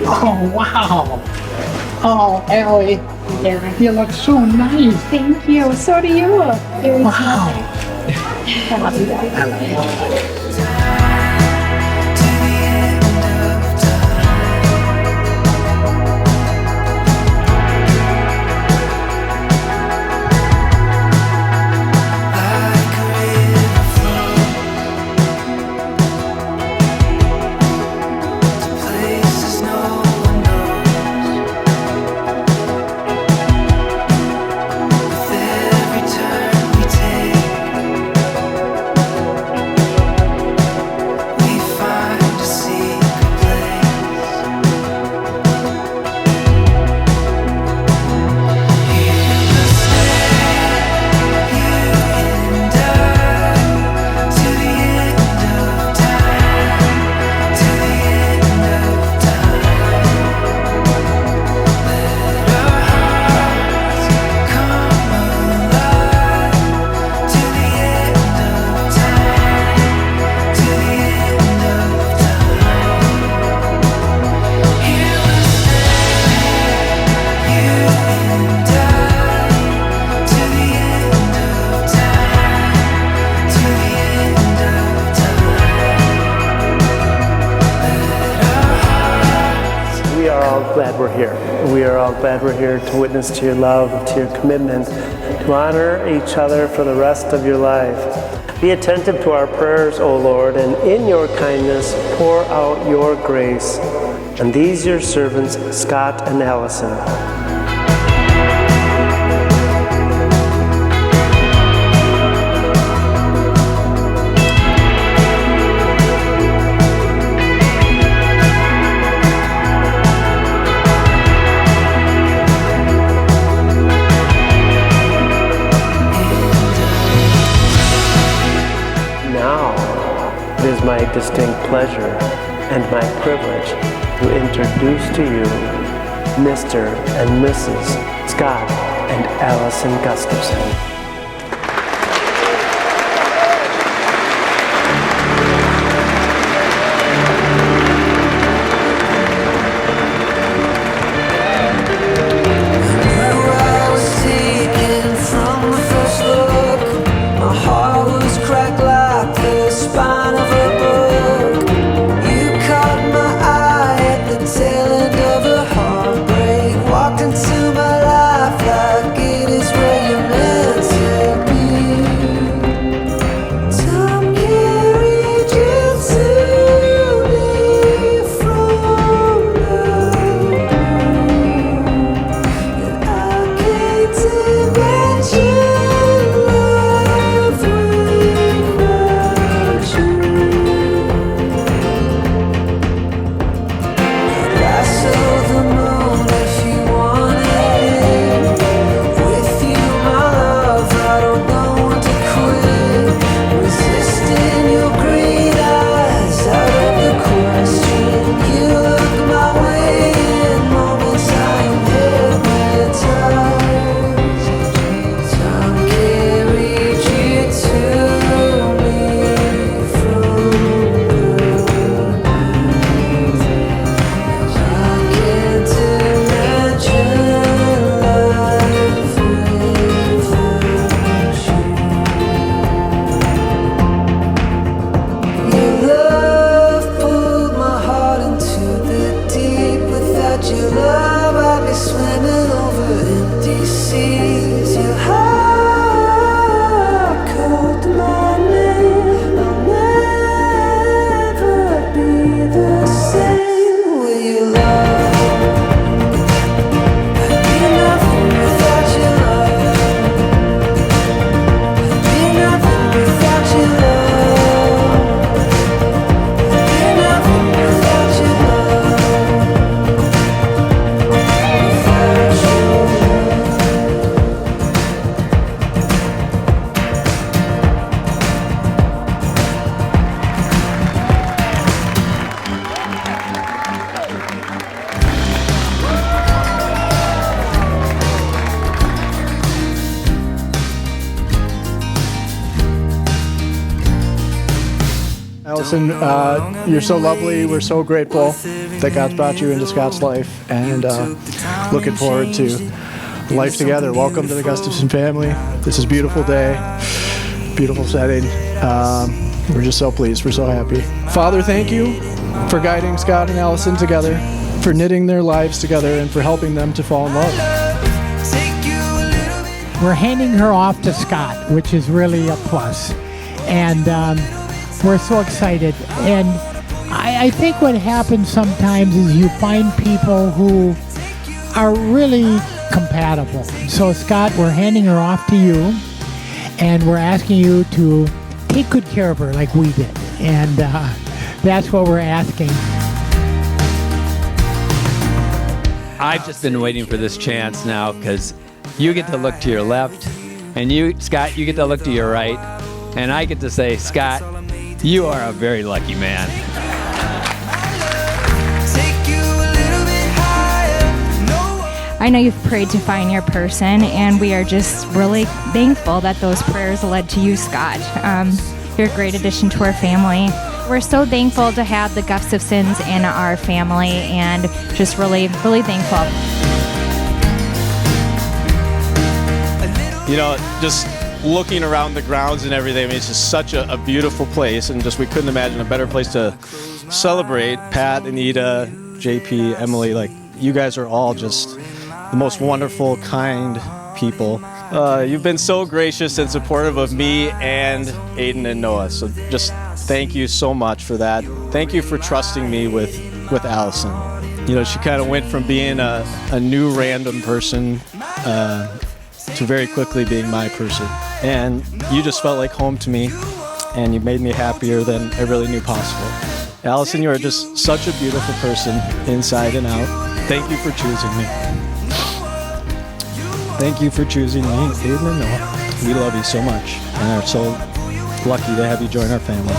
Oh, wow. Oh, Ellie, you look so nice. Thank you. So do you. Very Wow. I love you guys. I love you. Glad we're here. We are all glad we're here to witness to your love, to your commitment, to honor each other for the rest of your life. Be attentive to our prayers, O Lord, and in your kindness pour out your grace. And these your servants, Scott and Allison. It is my distinct pleasure and my privilege to introduce to you Mr. and Mrs. Scott and Allison Gustafson. Into my life like it is where you're meant Allison, you're so lovely. We're so grateful that God's brought you into Scott's life, and looking forward to life together. Welcome to the Gustafson family. This is a beautiful day, beautiful setting. We're just so pleased. We're so happy. Father, thank you for guiding Scott and Allison together, for knitting their lives together, and for helping them to fall in love. We're handing her off to Scott, which is really a plus. And we're so excited. And I think what happens sometimes is you find people who are really compatible. So Scott, we're handing her off to you, and we're asking you to take good care of her like we did. And that's what we're asking. I've just been waiting for this chance now, because you get to look to your left, and you, Scott, you get to look to your right, and I get to say, Scott, you are a very lucky man. I know you've prayed to find your person, and we are just really thankful that those prayers led to you, Scott. You're a great addition to our family. We're so thankful to have the Gustafsons in our family, and just really, really thankful. You know, just looking around the grounds and everything, I mean, it's just such a beautiful place, and just we couldn't imagine a better place to celebrate. Pat, Anita, JP, Emily, like, you guys are all just the most wonderful, kind people. You've been so gracious and supportive of me and Aiden and Noah, so just thank you so much for that. Thank you for trusting me with Allison. You know, she kind of went from being a new random person to very quickly being my person. And you just felt like home to me, and you made me happier than I really knew possible. Allison, you are just such a beautiful person inside and out. Thank you for choosing me. Thank you for choosing me, Aiden and Noah. We love you so much, and are so lucky to have you join our family.